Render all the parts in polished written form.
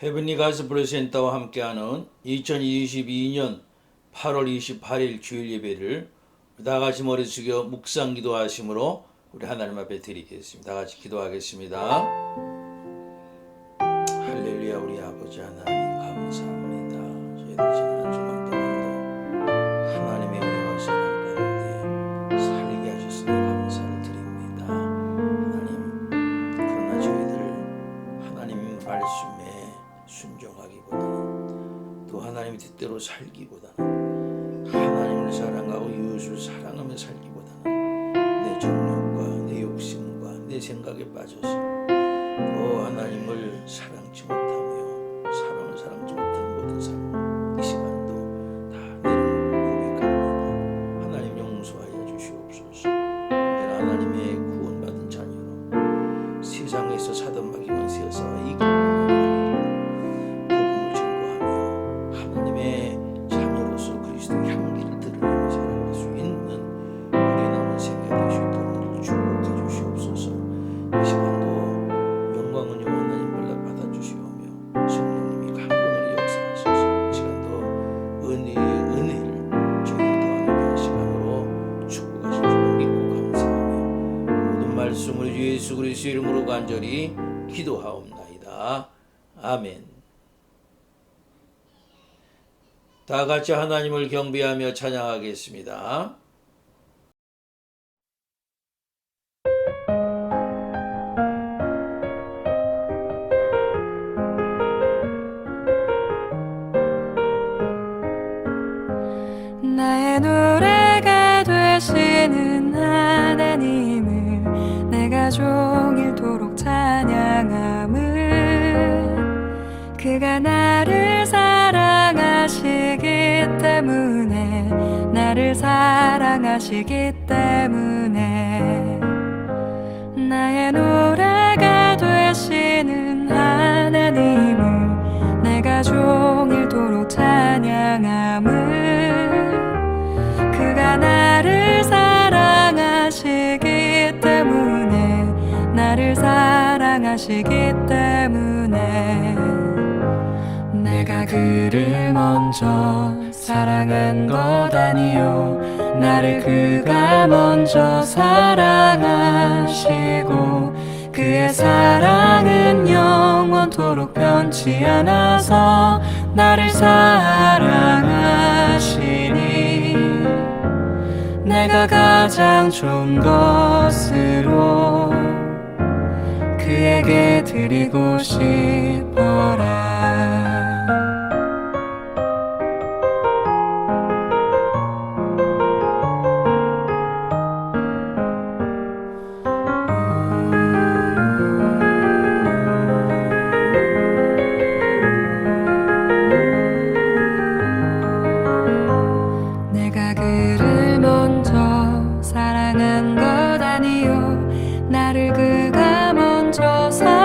헤븐리 가스프레 센터와 함께하는 2022년 8월 28일 주일 예배를 다같이 머리 숙여 묵상 기도하심으로 우리 하나님 앞에 드리겠습니다. 다같이 기도하겠습니다. 할렐루야. 우리 아버지 하나님 감사합니다. 저희들 지난 한 주간 동안도 하나님의 은혜와 사랑 가운데 살게 하셨으니 감사를 드립니다. 하나님, 그러나 저희들 하나님 말씀에 순종하기보다는 또 하나님의 뜻대로 살기보다는 하나님을 사랑하고 이웃을 사랑하며 살기보다는 내 정욕과 내 욕심과 내 생각에 빠져서 또 하나님을 사랑치 못하며 사랑을 사랑치 못하는 모든 삶, 이 시간도 다 내려놓고 고백합니다. 하나님 용서하여 주시옵소서. 내가 하나님의 구원받은 자녀로 세상에서 사단마귀 권세에서 이기고 복음을 증거하며 하나님의 자녀로서 그리스도의 향기를 드러내며 살아갈 수 있는 우리 남은 생애 될 수 있도록 우리를 축복해 주시옵소서. 이 시간도 영광은 영원 하나님 연락 받아주시오며 성령님이 강건으로 역사하셔서 이 시간도 은혜를 저희를 더하는 그런 시간으로 축복하실 줄 믿고 감사하며 모든 말씀을 예수 그리스도 이름으로 간절히 기도하옵나이다. 아멘. 다 같이 하나님을 경배하며 찬양하겠습니다. 나의 노래가 되시는 하나님을 내가 종일토록 찬양함을 그가 나를 사랑하시기 때문에 나를 사랑하시기 때문에 나의 노래가 되시는 하나님을 내가 종일토록 찬양함을 그가 나를 사랑하시기 때문에 나를 사랑하시기 때문에 내가 그를 먼저 사랑한 것 아니요 나를 그가 먼저 사랑하시고 그의 사랑은 영원토록 변치 않아서 나를 사랑하시니 내가 가장 좋은 것으로 그에게 드리고 싶어라. 내가 그를 먼저 사랑한 것 아니요 나를 그가 먼저 사랑하시고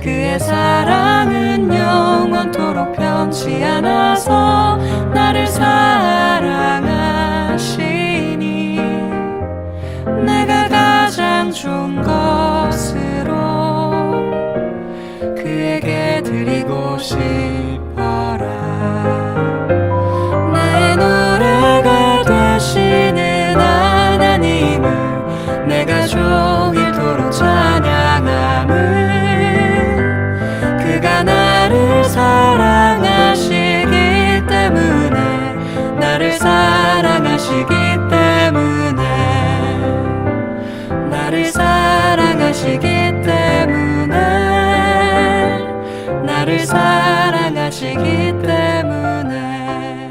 그의 사랑은 영원토록 변치 않아서 나를 사랑하시니 내가 가장 좋은 것으로 그에게 드리고 싶어라. 나의 노래가 되시는 하나님을 내가 종일토록 찬양함을 그가 나를 사랑하시기 때문에 나를 사랑하시기 때문에 나를 사랑하시기 때문에 나를 사랑하시기 때문에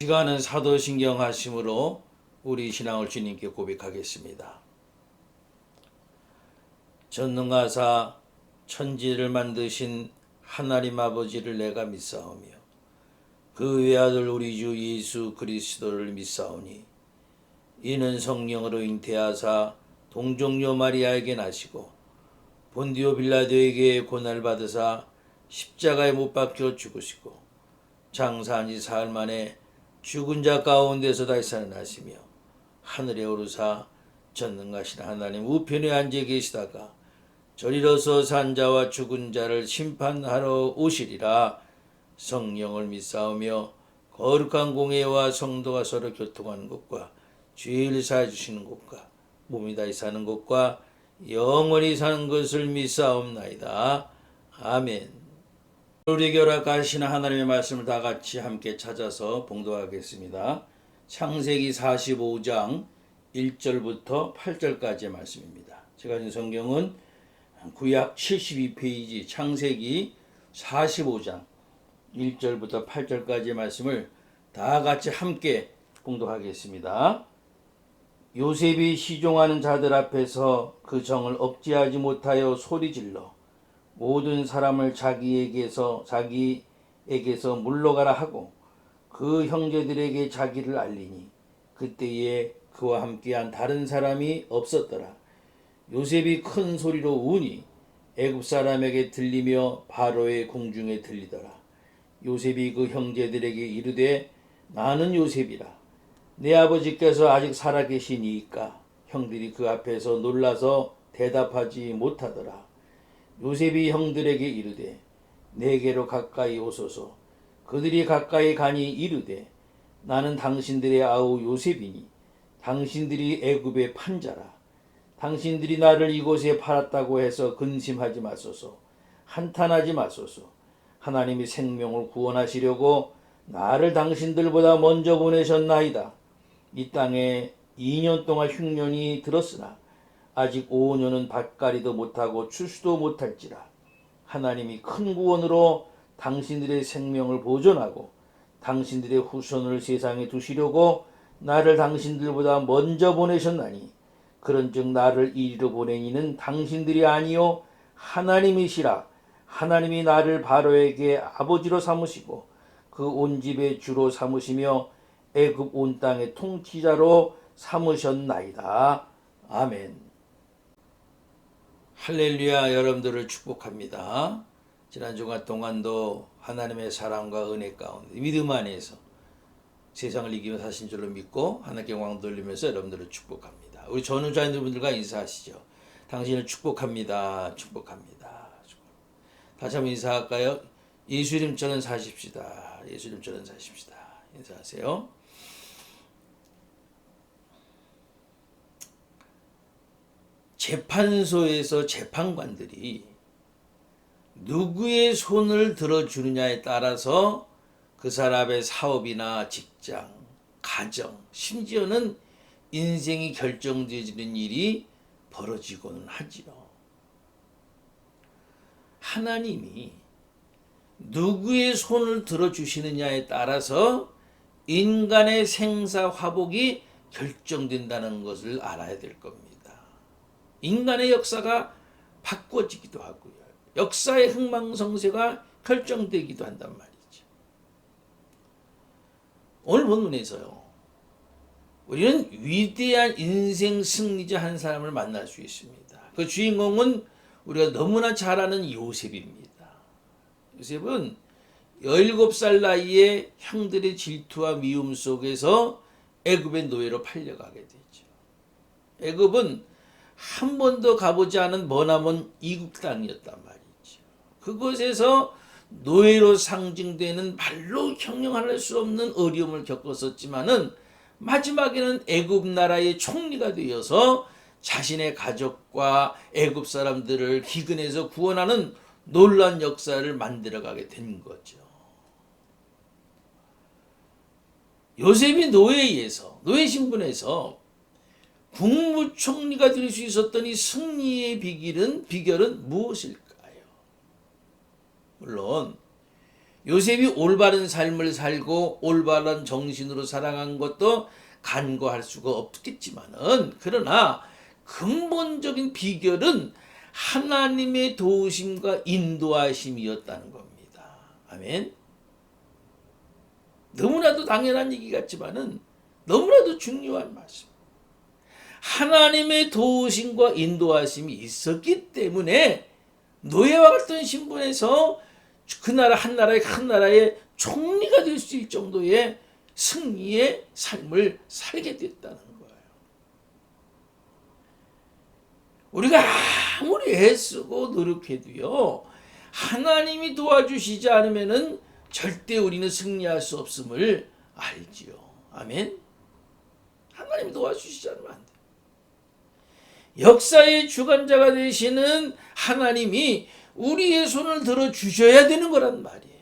시간은 사도신경 하심으로 우리 신앙을 주님께 고백하겠습니다. 전능하사 천지를 만드신 하나님 아버지를 내가 믿사오며 그 외아들 우리 주 예수 그리스도를 믿사오니 이는 성령으로 잉태하사 동정녀 마리아에게 나시고 본디오 빌라도에게 고난을 받으사 십자가에 못 박혀 죽으시고 장사한 지 사흘 만에 죽은 자 가운데서 다시 살아나시며 하늘에 오르사 전능하신 하나님 우편에 앉아 계시다가 저리로서 산 자와 죽은 자를 심판하러 오시리라. 성령을 믿사오며 거룩한 공회와 성도가 서로 교통하는 것과 죄를 사해 주시는 것과 몸이 다시 사는 것과 영원히 사는 것을 믿사옵나이다. 아멘. 우리 결합하시는 하나님의 말씀을 다 같이 함께 찾아서 봉독하겠습니다. 창세기 45장 1절부터 8절까지의 말씀입니다. 제가 읽은 성경은 구약 72페이지 창세기 45장 1절부터 8절까지의 말씀을 다 같이 함께 봉독하겠습니다. 요셉이 시종하는 자들 앞에서 그 정을 억제하지 못하여 소리질러 모든 사람을 자기에게서 물러가라 하고 그 형제들에게 자기를 알리니 그때에 그와 함께한 다른 사람이 없었더라. 요셉이 큰 소리로 우니 애굽 사람에게 들리며 바로의 궁중에 들리더라. 요셉이 그 형제들에게 이르되 나는 요셉이라. 내 아버지께서 아직 살아계시니이까. 형들이 그 앞에서 놀라서 대답하지 못하더라. 요셉이 형들에게 이르되 내게로 가까이 오소서. 그들이 가까이 가니 이르되 나는 당신들의 아우 요셉이니 당신들이 애굽의 판자라. 당신들이 나를 이곳에 팔았다고 해서 근심하지 마소서. 한탄하지 마소서. 하나님이 생명을 구원하시려고 나를 당신들보다 먼저 보내셨나이다. 이 땅에 2년 동안 흉년이 들었으나 아직 5년은 밭가리도 못하고 추수도 못할지라. 하나님이 큰 구원으로 당신들의 생명을 보존하고 당신들의 후손을 세상에 두시려고 나를 당신들보다 먼저 보내셨나니 그런즉 나를 이리로 보내니는 당신들이 아니요 하나님이시라. 하나님이 나를 바로에게 아버지로 삼으시고 그 온 집의 주로 삼으시며 애굽 온 땅의 통치자로 삼으셨나이다. 아멘. 할렐루야. 여러분들을 축복합니다. 지난 주간 동안도 하나님의 사랑과 은혜 가운데 믿음 안에서 세상을 이기며 사신 줄로 믿고 하나님께 영광 돌리면서 여러분들을 축복합니다. 우리 전우자님들과 인사하시죠. 당신을 축복합니다. 축복합니다. 다시 한번 인사할까요? 예수님처럼 사십시다. 예수님처럼 사십시다. 인사하세요. 재판소에서 재판관들이 누구의 손을 들어주느냐에 따라서 그 사람의 사업이나 직장, 가정, 심지어는 인생이 결정되어지는 일이 벌어지고는 하지요. 하나님이 누구의 손을 들어주시느냐에 따라서 인간의 생사화복이 결정된다는 것을 알아야 될 겁니다. 인간의 역사가 바꿔지기도 하고요. 역사의 흥망성쇠가 결정되기도 한단 말이죠. 오늘 본문에서요. 우리는 위대한 인생 승리자 한 사람을 만날 수 있습니다. 그 주인공은 우리가 너무나 잘 아는 요셉입니다. 요셉은 17살 나이에 형들의 질투와 미움 속에서 애굽의 노예로 팔려가게 되죠. 애굽은 한 번도 가보지 않은 머나먼 이국 땅이었단 말이죠. 그곳에서 노예로 상징되는 말로 형용할 수 없는 어려움을 겪었었지만은 마지막에는 애굽 나라의 총리가 되어서 자신의 가족과 애굽 사람들을 기근에서 구원하는 놀라운 역사를 만들어가게 된 거죠. 요셉이 노예 신분에서 국무총리가 될 수 있었던 이 승리의 비결은 무엇일까요? 물론 요셉이 올바른 삶을 살고 올바른 정신으로 살아간 것도 간과할 수가 없겠지만은 그러나 근본적인 비결은 하나님의 도우심과 인도하심이었다는 겁니다. 아멘. 너무나도 당연한 얘기 같지만은 너무나도 중요한 말씀. 하나님의 도우심과 인도하심이 있었기 때문에 노예와 같은 신분에서 그 나라 한 나라의 총리가 될 수 있을 정도의 승리의 삶을 살게 됐다는 거예요. 우리가 아무리 애쓰고 노력해도요, 하나님이 도와주시지 않으면은 절대 우리는 승리할 수 없음을 알지요. 아멘. 하나님이 도와주시지 않으면 안 돼요. 역사의 주관자가 되시는 하나님이 우리의 손을 들어 주셔야 되는 거란 말이에요.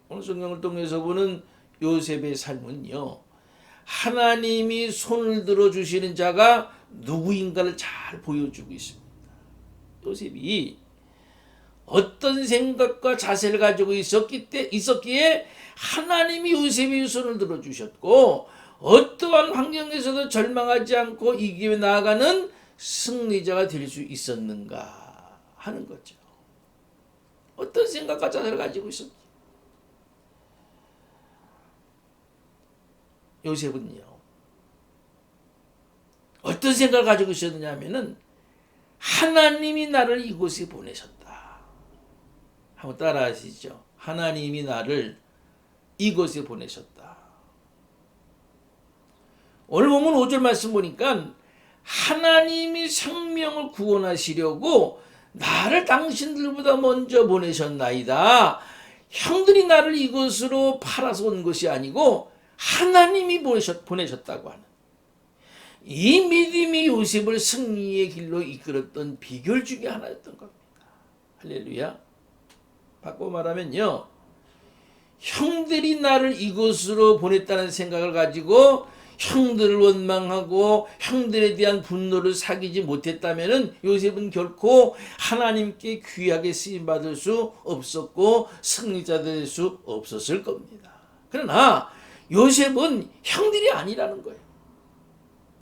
오늘 성경을 통해서 보는 요셉의 삶은요, 하나님이 손을 들어 주시는 자가 누구인가를 잘 보여주고 있습니다. 요셉이 어떤 생각과 자세를 가지고 있었기에 하나님이 요셉의 손을 들어 주셨고, 어떠한 환경에서도 절망하지 않고 이기며 나아가는 승리자가 될 수 있었는가 하는 거죠. 어떤 생각과 자세를 가지고 있었지? 요셉은요, 어떤 생각을 가지고 있었느냐 하면은, 하나님이 나를 이곳에 보내셨다. 한번 따라 하시죠. 하나님이 나를 이곳에 보내셨다. 오늘 보면 5절 말씀 보니까 하나님이 생명을 구원하시려고 나를 당신들보다 먼저 보내셨나이다. 형들이 나를 이곳으로 팔아서 온 것이 아니고 하나님이 보내셨다고 하는 이 믿음이 요셉을 승리의 길로 이끌었던 비결 중에 하나였던 겁니다. 할렐루야. 바꿔 말하면요, 형들이 나를 이곳으로 보냈다는 생각을 가지고 형들을 원망하고 형들에 대한 분노를 사귀지 못했다면 요셉은 결코 하나님께 귀하게 쓰임받을 수 없었고 승리자 될 수 없었을 겁니다. 그러나 요셉은 형들이 아니라는 거예요.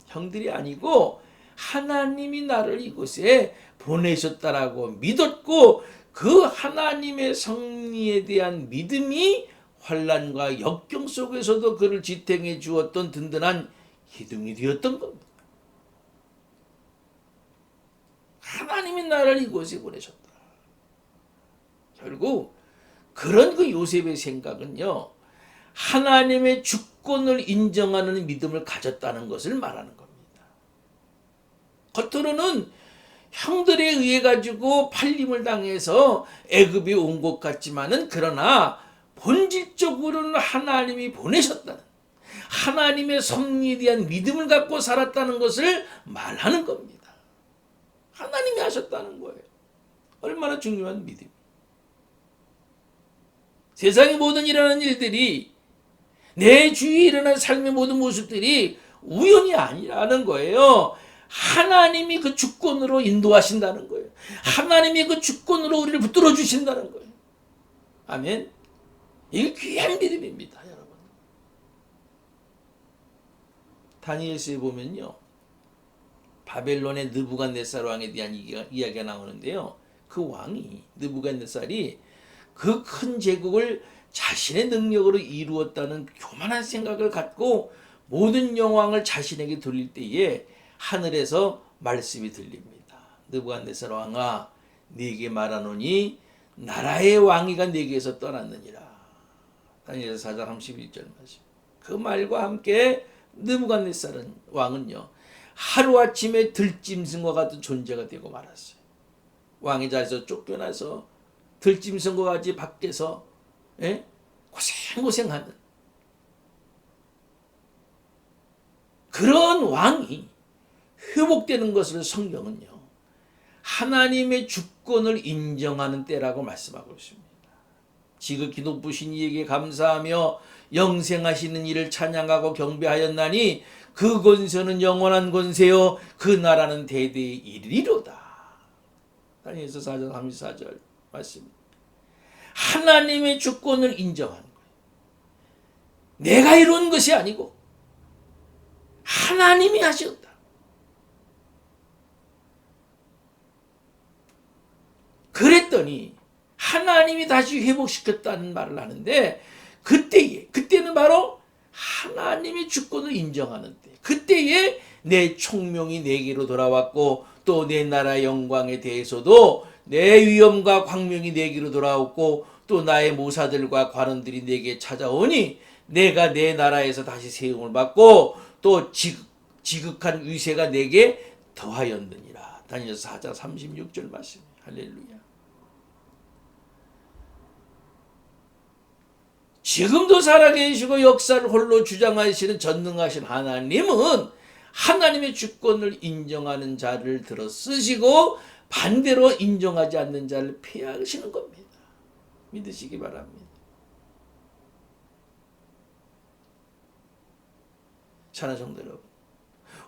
형들이 아니고 하나님이 나를 이곳에 보내셨다라고 믿었고, 그 하나님의 승리에 대한 믿음이 환난과 역경 속에서도 그를 지탱해 주었던 든든한 기둥이 되었던 겁니다. 하나님이 나를 이곳에 보내셨다. 결국 그런 그 요셉의 생각은요, 하나님의 주권을 인정하는 믿음을 가졌다는 것을 말하는 겁니다. 겉으로는 형들에 의해 가지고 팔림을 당해서 애굽에 온 것 같지만은, 그러나 본질적으로는 하나님이 보내셨다는, 하나님의 섭리에 대한 믿음을 갖고 살았다는 것을 말하는 겁니다. 하나님이 하셨다는 거예요. 얼마나 중요한 믿음. 세상의 모든 일어나는 일들이, 내 주위에 일어난 삶의 모든 모습들이 우연이 아니라는 거예요. 하나님이 그 주권으로 인도하신다는 거예요. 하나님이 그 주권으로 우리를 붙들어 주신다는 거예요. 아멘. 이게 귀한 믿음입니다, 여러분. 다니엘서에 보면요, 바벨론의 느부갓네살 왕에 대한 이야기가 나오는데요, 그 왕이, 느부갓네살이 그 큰 제국을 자신의 능력으로 이루었다는 교만한 생각을 갖고 모든 영광을 자신에게 돌릴 때에 하늘에서 말씀이 들립니다. 느부갓네살 왕아, 네게 말하노니 나라의 왕위가 네게서 떠났느니라. 다니엘서 4장 31절 말씀. 그 말과 함께 느부갓네살 왕은요, 하루아침에 들짐승과 같은 존재가 되고 말았어요. 왕의 자리에서 쫓겨나서 들짐승과 같이 밖에서 고생하는 그런 왕이 회복되는 것을 성경은요, 하나님의 주권을 인정하는 때라고 말씀하고 있습니다. 지극히 높으신 이에게 감사하며 영생하시는 이를 찬양하고 경배하였나니 그 권세는 영원한 권세요 그 나라는 대대에 이르리로다. 다니엘서 4장 34절 말씀. 하나님의 주권을 인정하는 거예요. 내가 이룬 것이 아니고 하나님이 하셨다. 그랬더니 하나님이 다시 회복시켰다는 말을 하는데, 그때는 바로 하나님의 주권을 인정하는 때, 그때에 내 총명이 내게로 돌아왔고, 또 내 나라의 영광에 대해서도 내 위엄과 광명이 내게로 돌아왔고, 또 나의 모사들과 관원들이 내게 찾아오니 내가 내 나라에서 다시 세움을 받고 또 지극한 위세가 내게 더하였느니라. 다니엘서 4장 36절 말씀. 할렐루야. 지금도 살아계시고 역사를 홀로 주장하시는 전능하신 하나님은 하나님의 주권을 인정하는 자를 들어 쓰시고 반대로 인정하지 않는 자를 폐하시는 겁니다. 믿으시기 바랍니다. 사랑하는 성도 여러분,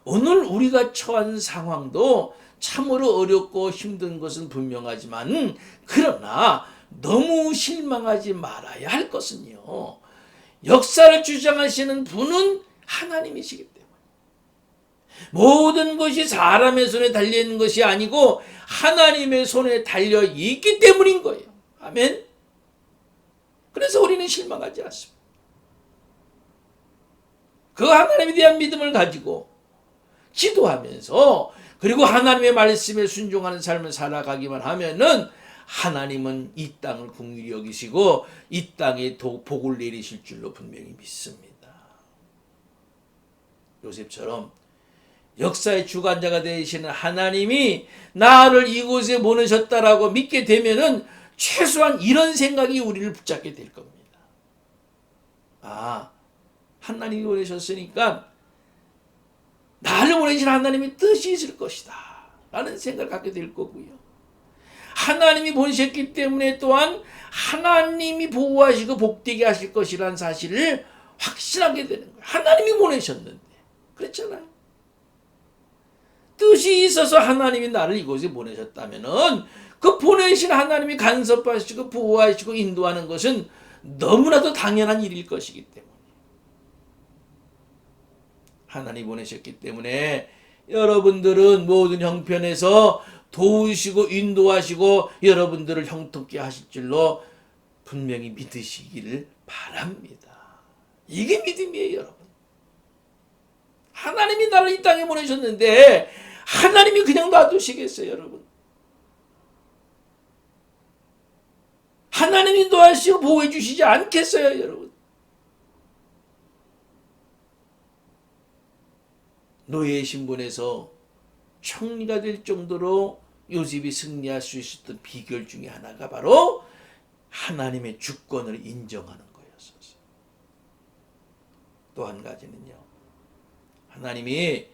오늘 우리가 처한 상황도 참으로 어렵고 힘든 것은 분명하지만 그러나 너무 실망하지 말아야 할 것은요, 역사를 주장하시는 분은 하나님이시기 때문에 모든 것이 사람의 손에 달려있는 것이 아니고 하나님의 손에 달려있기 때문인 거예요. 아멘. 그래서 우리는 실망하지 않습니다. 그 하나님에 대한 믿음을 가지고 기도하면서 그리고 하나님의 말씀에 순종하는 삶을 살아가기만 하면은 하나님은 이 땅을 긍휼히 여기시고 이 땅에 복을 내리실 줄로 분명히 믿습니다. 요셉처럼 역사의 주관자가 되시는 하나님이 나를 이곳에 보내셨다라고 믿게 되면은 최소한 이런 생각이 우리를 붙잡게 될 겁니다. 아, 하나님이 보내셨으니까 나를 보내신 하나님의 뜻이 있을 것이다 라는 생각을 갖게 될 거고요. 하나님이 보내셨기 때문에 또한 하나님이 보호하시고 복되게 하실 것이라는 사실을 확신하게 되는 거예요. 하나님이 보내셨는데. 그렇잖아요. 뜻이 있어서 하나님이 나를 이곳에 보내셨다면은 그 보내신 하나님이 간섭하시고 보호하시고 인도하는 것은 너무나도 당연한 일일 것이기 때문에 하나님이 보내셨기 때문에 여러분들은 모든 형편에서 도우시고 인도하시고 여러분들을 형통케 하실 줄로 분명히 믿으시기를 바랍니다. 이게 믿음이에요, 여러분. 하나님이 나를 이 땅에 보내셨는데 하나님이 그냥 놔두시겠어요, 여러분? 하나님이 인도하시고 보호해 주시지 않겠어요, 여러분? 노예의 신분에서 총리가 될 정도로 요셉이 승리할 수 있었던 비결 중에 하나가 바로 하나님의 주권을 인정하는 거였었어요. 또 한 가지는요, 하나님이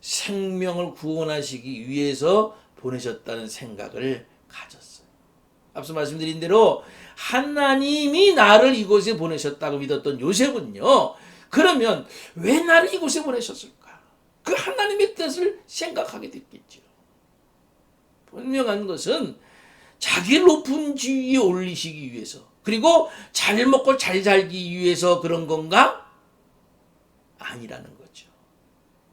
생명을 구원하시기 위해서 보내셨다는 생각을 가졌어요. 앞서 말씀드린 대로 하나님이 나를 이곳에 보내셨다고 믿었던 요셉은요, 그러면 왜 나를 이곳에 보내셨을까? 그 하나님의 뜻을 생각하게 됐겠죠. 분명한 것은 자기를 높은 지위에 올리시기 위해서, 그리고 잘 먹고 잘 살기 위해서 그런 건가? 아니라는 거죠.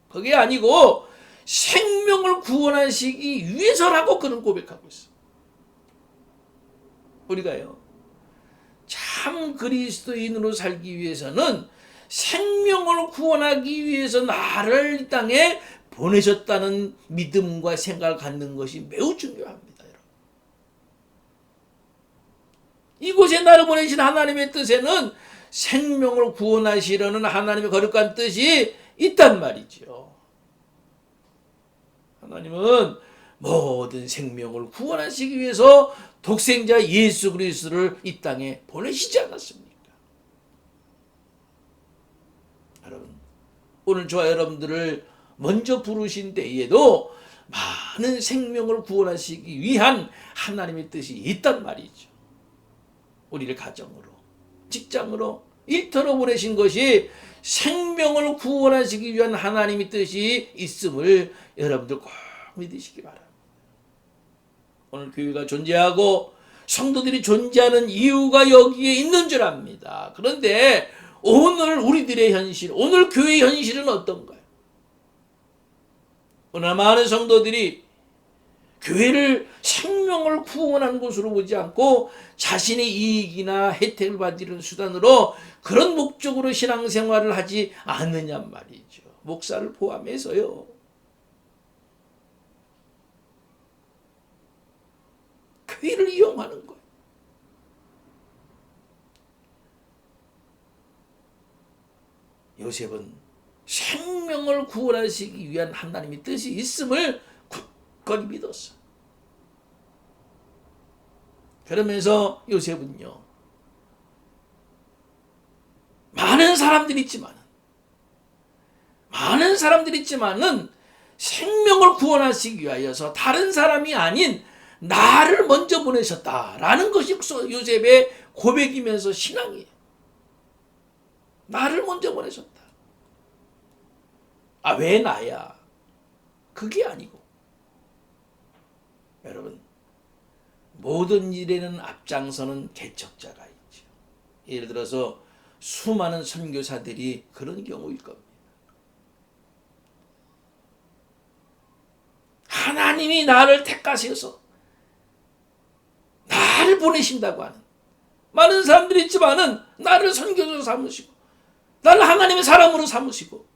그게 아니고 생명을 구원하시기 위해서라고 그는 고백하고 있어요. 우리가요, 참 그리스도인으로 살기 위해서는 생명을 구원하기 위해서 나를 이 땅에 보내셨다는 믿음과 생각을 갖는 것이 매우 중요합니다, 여러분. 이곳에 나를 보내신 하나님의 뜻에는 생명을 구원하시려는 하나님의 거룩한 뜻이 있단 말이죠. 하나님은 모든 생명을 구원하시기 위해서 독생자 예수 그리스도를 이 땅에 보내시지 않았습니까? 여러분, 오늘 저와 여러분들을 먼저 부르신 때에도 많은 생명을 구원하시기 위한 하나님의 뜻이 있단 말이죠. 우리를 가정으로, 직장으로, 일터로 보내신 것이 생명을 구원하시기 위한 하나님의 뜻이 있음을 여러분들 꼭 믿으시기 바랍니다. 오늘 교회가 존재하고 성도들이 존재하는 이유가 여기에 있는 줄 압니다. 그런데 오늘 우리들의 현실, 오늘 교회의 현실은 어떤가요? 오늘 많은 성도들이 교회를 생명을 구원하는 곳으로 보지 않고 자신의 이익이나 혜택을 받는 수단으로 그런 목적으로 신앙생활을 하지 않느냐 말이죠. 목사를 포함해서요. 교회를 이용하는 거예요. 요셉은 생명을 구원하시기 위한 하나님의 뜻이 있음을 굳건히 믿었어. 그러면서 요셉은요, 많은 사람들이 있지만은 생명을 구원하시기 위하여서 다른 사람이 아닌 나를 먼저 보내셨다라는 것이 요셉의 고백이면서 신앙이에요. 나를 먼저 보내셨다. 아, 왜 나야? 그게 아니고, 여러분, 모든 일에는 앞장서는 개척자가 있죠. 예를 들어서 수많은 선교사들이 그런 경우일 겁니다. 하나님이 나를 택하셔서 나를 보내신다고 하는 많은 사람들이 있지만은 나를 선교사로 삼으시고, 나를 하나님의 사람으로 삼으시고,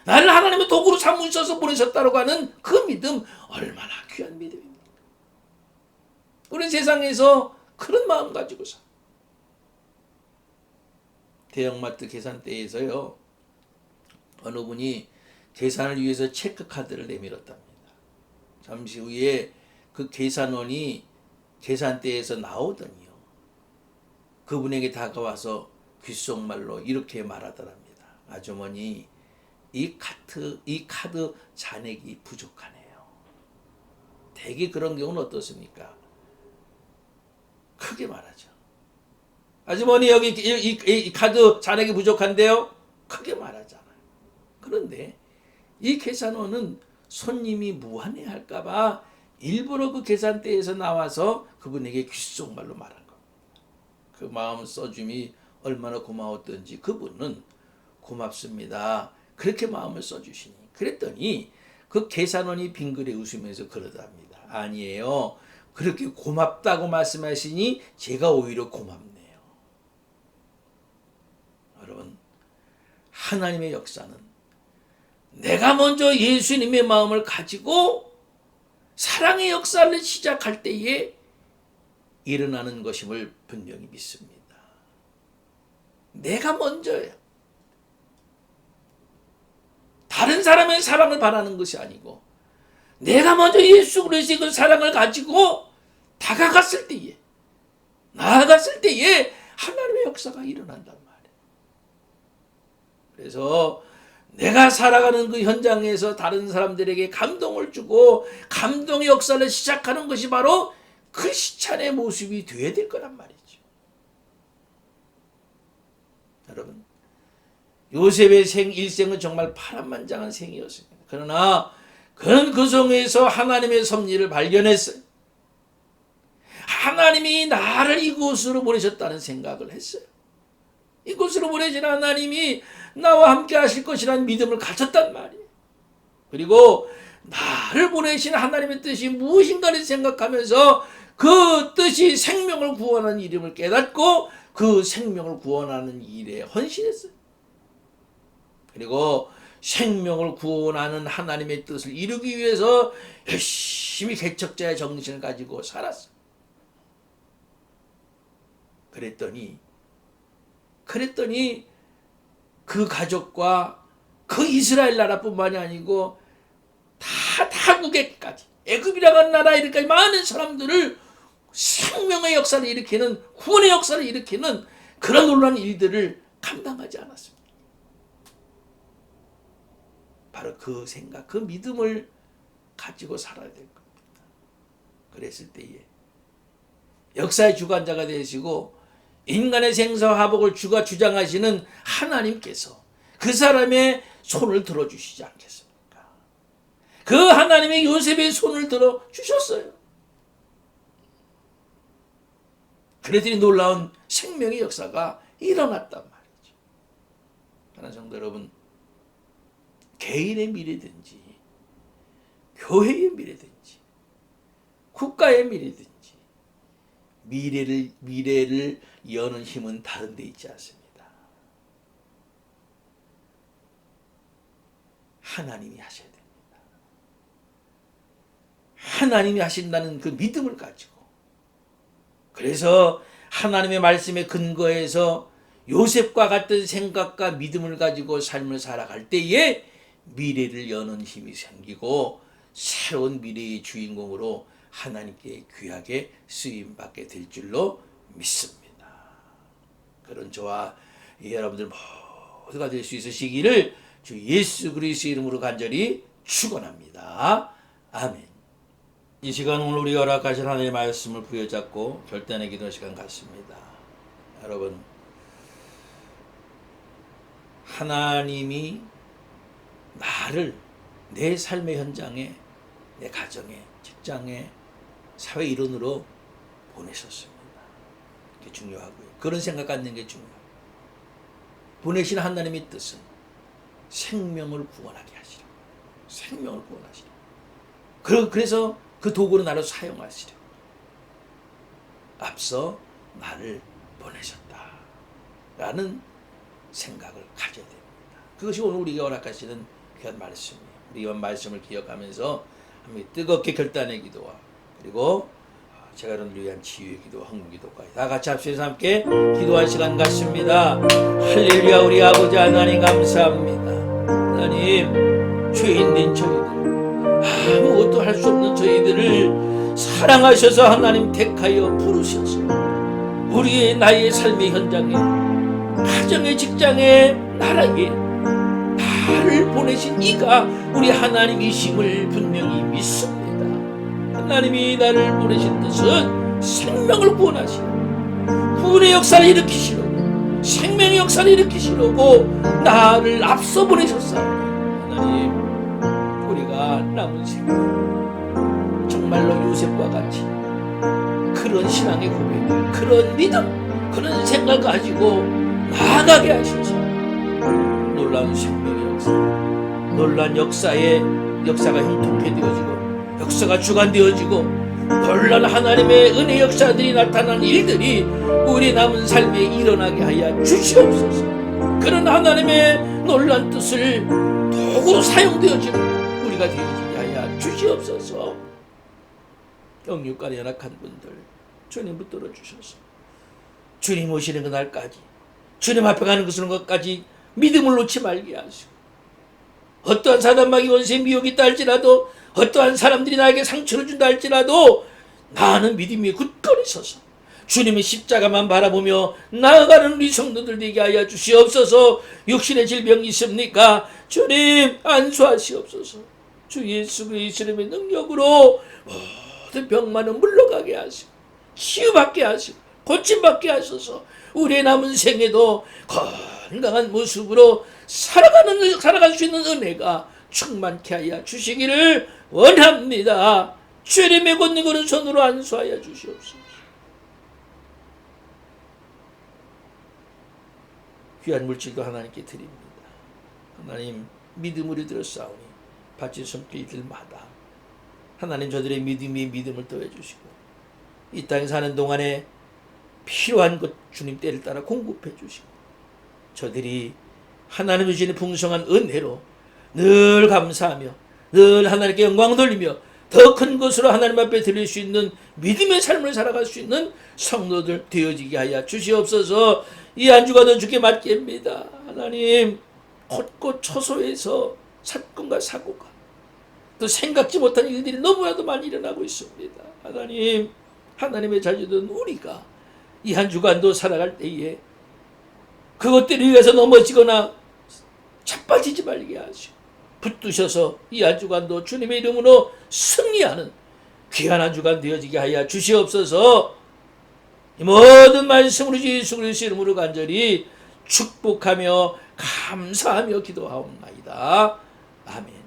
나를 하나님의 도구로 삼으셔서 보내셨다고 하는 그 믿음, 얼마나 귀한 믿음입니까? 우리 세상에서 그런 마음 가지고 사. 대형마트 계산대에서요, 어느 분이 계산을 위해서 체크카드를 내밀었답니다. 잠시 후에 그 계산원이 계산대에서 나오더니요, 그분에게 다가와서 귓속말로 이렇게 말하더랍니다. 아주머니, 이 카드 잔액이 부족하네요. 대개 그런 경우는 어떻습니까? 크게 말하죠. 아주머니, 여기 이 카드 잔액이 부족한데요? 크게 말하잖아요. 그런데 이 계산원은 손님이 무안해할까봐 일부러 그 계산대에서 나와서 그분에게 귓속말로 말한 겁니다. 그 마음 써줌이 얼마나 고마웠던지 그분은 고맙습니다, 그렇게 마음을 써주시니. 그랬더니 그 계산원이 빙그레 웃으면서 그러답니다. 아니에요, 그렇게 고맙다고 말씀하시니 제가 오히려 고맙네요. 여러분, 하나님의 역사는 내가 먼저 예수님의 마음을 가지고 사랑의 역사를 시작할 때에 일어나는 것임을 분명히 믿습니다. 내가 먼저예요. 다른 사람의 사랑을 바라는 것이 아니고 내가 먼저 예수 그리스도의 그 사랑을 가지고 다가갔을 때에, 나아갔을 때에 하나님의 역사가 일어난단 말이에요. 그래서 내가 살아가는 그 현장에서 다른 사람들에게 감동을 주고 감동의 역사를 시작하는 것이 바로 크리스찬의 모습이 되어야 될 거란 말이죠. 여러분, 요셉의 일생은 정말 파란만장한 생이었습니다. 그러나 그는 그 속에서 하나님의 섭리를 발견했어요. 하나님이 나를 이곳으로 보내셨다는 생각을 했어요. 이곳으로 보내신 하나님이 나와 함께 하실 것이라는 믿음을 가졌단 말이에요. 그리고 나를 보내신 하나님의 뜻이 무엇인가를 생각하면서 그 뜻이 생명을 구원하는 일임을 깨닫고 그 생명을 구원하는 일에 헌신했어요. 그리고 생명을 구원하는 하나님의 뜻을 이루기 위해서 열심히 개척자의 정신을 가지고 살았어요. 그랬더니 그 가족과 그 이스라엘 나라뿐만이 아니고 다 타국에까지, 애굽이라고 하는 나라에 이렇게 많은 사람들을 생명의 역사를 일으키는, 구원의 역사를 일으키는 그런 놀라운 일들을 감당하지 않았습니다. 바로 그 생각, 그 믿음을 가지고 살아야 될 겁니다. 그랬을 때에 역사의 주관자가 되시고 인간의 생사화복을 주가 주장하시는 하나님께서 그 사람의 손을 들어주시지 않겠습니까? 그 하나님의 요셉의 손을 들어주셨어요. 그랬더니 놀라운 생명의 역사가 일어났단 말이죠. 하나님 성도 여러분, 개인의 미래든지 교회의 미래든지 국가의 미래든지 미래를 여는 힘은 다른 데 있지 않습니다. 하나님이 하셔야 됩니다. 하나님이 하신다는 그 믿음을 가지고, 그래서 하나님의 말씀에 근거해서 요셉과 같은 생각과 믿음을 가지고 삶을 살아갈 때에 미래를 여는 힘이 생기고 새로운 미래의 주인공으로 하나님께 귀하게 쓰임받게 될 줄로 믿습니다. 그런 저와 여러분들 모두가 될 수 있으시기를 주 예수 그리스도의 이름으로 간절히 축원합니다. 아멘. 이 시간 오늘 우리가 허락하신 하나님의 말씀을 부여잡고 결단의 기도 시간 갖습니다. 여러분, 하나님이 나를 내 삶의 현장에, 내 가정에, 직장에, 사회 일원으로 보내셨습니다. 그게 중요하고요. 그런 생각 갖는 게 중요해요. 보내신 하나님의 뜻은 생명을 구원하게 하시려. 생명을 구원하시려. 그래서 그 도구로 나를 사용하시려. 앞서 나를 보내셨다라는 생각을 가져야 됩니다. 그것이 오늘 우리가 허락하시는 귀한 말씀이에요. 우리 이 말씀을 기억하면서 뜨겁게 결단의 기도와 그리고 제가 여러분을 위한 치유의 기도와 헌금 기도까지 다 같이 합심해서 함께 기도할 시간 갖습니다. 할렐루야. 우리 아버지 하나님 감사합니다. 하나님, 죄인된 저희들, 아무것도 할 수 없는 저희들을 사랑하셔서 하나님 택하여 부르셔서 우리의 나의 삶의 현장에, 가정의, 직장에, 나라에 나를 보내신 이가 우리 하나님이심을 분명히 믿습니다. 하나님이 나를 보내신 뜻은 생명을 구원하시고 구원의 역사를 일으키시려고, 생명의 역사를 일으키시려고 나를 앞서 보내셨사오니 하나님, 우리가 남은 생명 정말로 요셉과 같이 그런 신앙의 고백, 그런 믿음, 그런 생각 가지고 나아가게 하셔서 놀라운 생명의 역사, 놀라운 역사가 형통케 되어지고 역사가 주관되어지고 놀라운 하나님의 은혜 역사들이 나타나는 일들이 우리 남은 삶에 일어나게 하여 주시옵소서. 그런 하나님의 놀라운 뜻을 도구로 사용되어지는 우리가 되어지게 하여 주시옵소서. 영육간에 연약한 분들 주님 붙들어 주셔서 주님 오시는 그날까지, 주님 앞에 가는 것까지 믿음을 놓지 말게 하시고, 어떠한 사단마귀 원수의 미혹이 있다 할지라도, 어떠한 사람들이 나에게 상처를 준다 할지라도 나는 믿음 위에 굳건히 서서 주님의 십자가만 바라보며 나아가는 우리 성도들 되게 하여 주시옵소서. 육신의 질병이 있습니까? 주님 안수하시옵소서. 주 예수 그리스도의 능력으로 모든 병만은 물러가게 하시고 치유받게 하시고 고침받게 하셔서 우리의 남은 생에도 건강한 모습으로 살아갈 수 있는 은혜가 충만케 하여 주시기를 원합니다. 주님의 권능 거는 손으로 안수하여 주시옵소서. 귀한 물질도 하나님께 드립니다. 하나님, 믿음으로 들었사오니 바친 손길들마다 하나님 저들의 믿음을 더해주시고 이 땅에 사는 동안에 필요한 것 주님 때를 따라 공급해 주시고 저들이 하나님 주시는 풍성한 은혜로 늘 감사하며 늘 하나님께 영광 돌리며 더 큰 것으로 하나님 앞에 드릴 수 있는 믿음의 삶을 살아갈 수 있는 성도들 되어지게 하여 주시옵소서. 이 한 주간은 주께 맡깁니다. 하나님, 곳곳 처소에서 사건과 사고가 또 생각지 못한 일들이 너무나도 많이 일어나고 있습니다. 하나님, 하나님의 자녀된 우리가 이 한 주간도 살아갈 때에 그것들을 위해서 넘어지거나 자빠지지 말게 하시고 붙드셔서 이 한 주간도 주님의 이름으로 승리하는 귀한 한 주간 되어지게 하여 주시옵소서. 이 모든 말씀으로 예수 그리스도의 이름으로 간절히 축복하며 감사하며 기도하옵나이다. 아멘.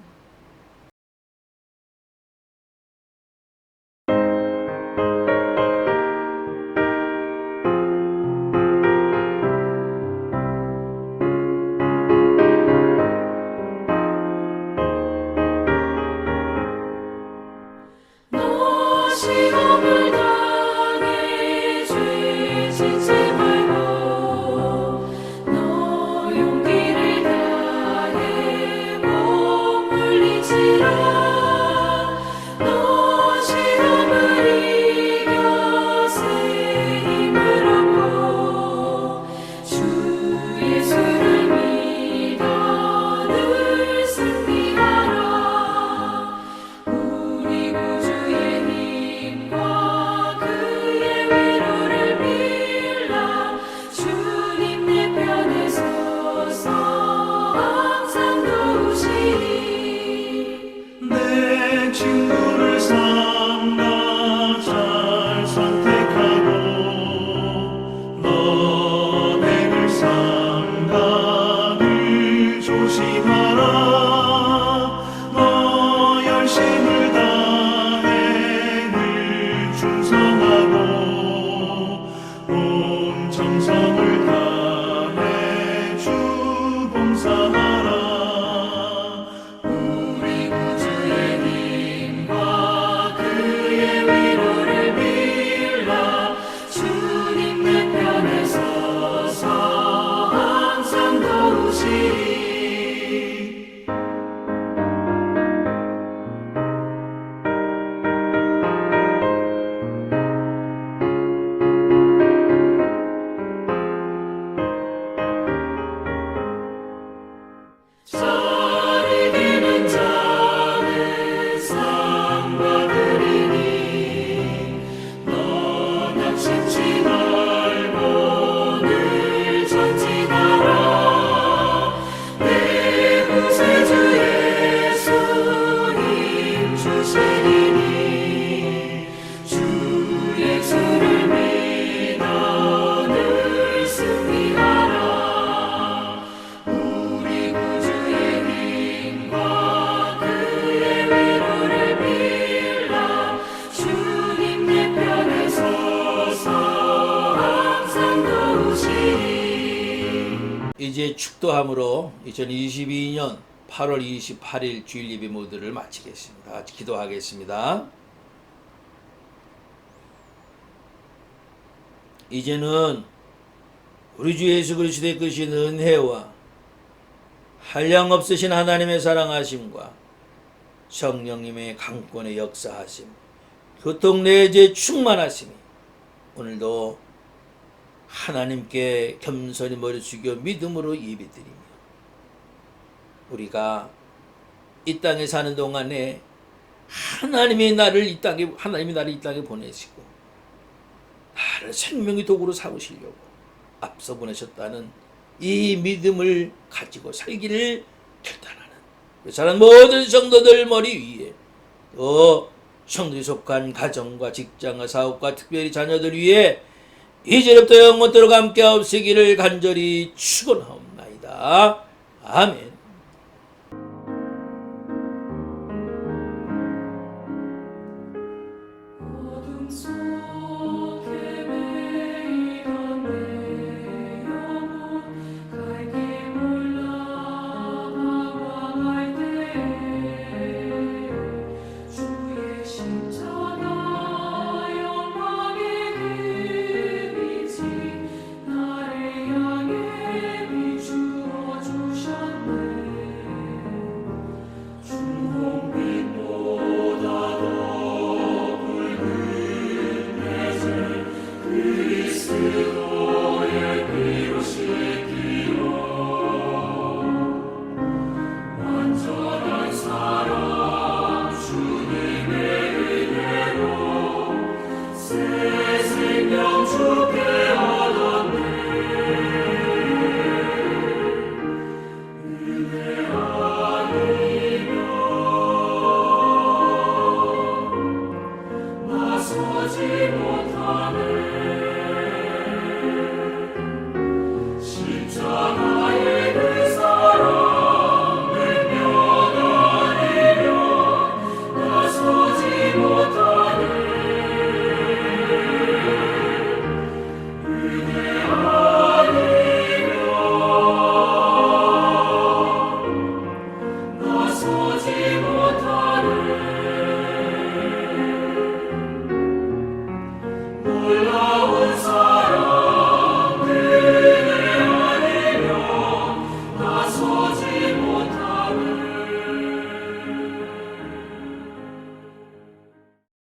시험을 당해 죄 짓지 말고 너 용기를 다해 몸 물리치라. 너 시험을 이겨 새 힘을 얻고 주 예수를 믿어 늘 승리 이제 축도함으로 2022년 8월 28일 주일 예배 모두를 마치겠습니다. 같이 기도하겠습니다. 이제는 우리 주 예수 그리스도의 크신 은혜와 한량없으신 하나님의 사랑하심과 성령님의 강권의 역사하심, 교통내제 충만하심이 오늘도 하나님께 겸손히 머리 숙여 믿음으로 예배드리며 우리가 이 땅에 사는 동안에 하나님이 나를 이 땅에 보내시고 나를 생명의 도구로 삼으시려고 앞서 보내셨다는 이 믿음을 가지고 살기를 결단하는 사랑 모든 성도들 머리 위에 또 성도에 속한 가정과 직장과 사업과 특별히 자녀들 위해 이제부터 영원토록 함께 없으기를 간절히 축원하옵나이다. 아멘. 어둠 속에 매이던 내 영혼 갈 길 몰라 방황할 때에 주의 십자가 영광의 금이지 나를 향해 비추어 주셨네. 주홍빛보다 더 붉은 내줄 그리스도의 피로 씻기어 완전한 사랑 주님의 은혜로 새 생명 주께 얻었네. 은혜 아니면 나서지 못하네.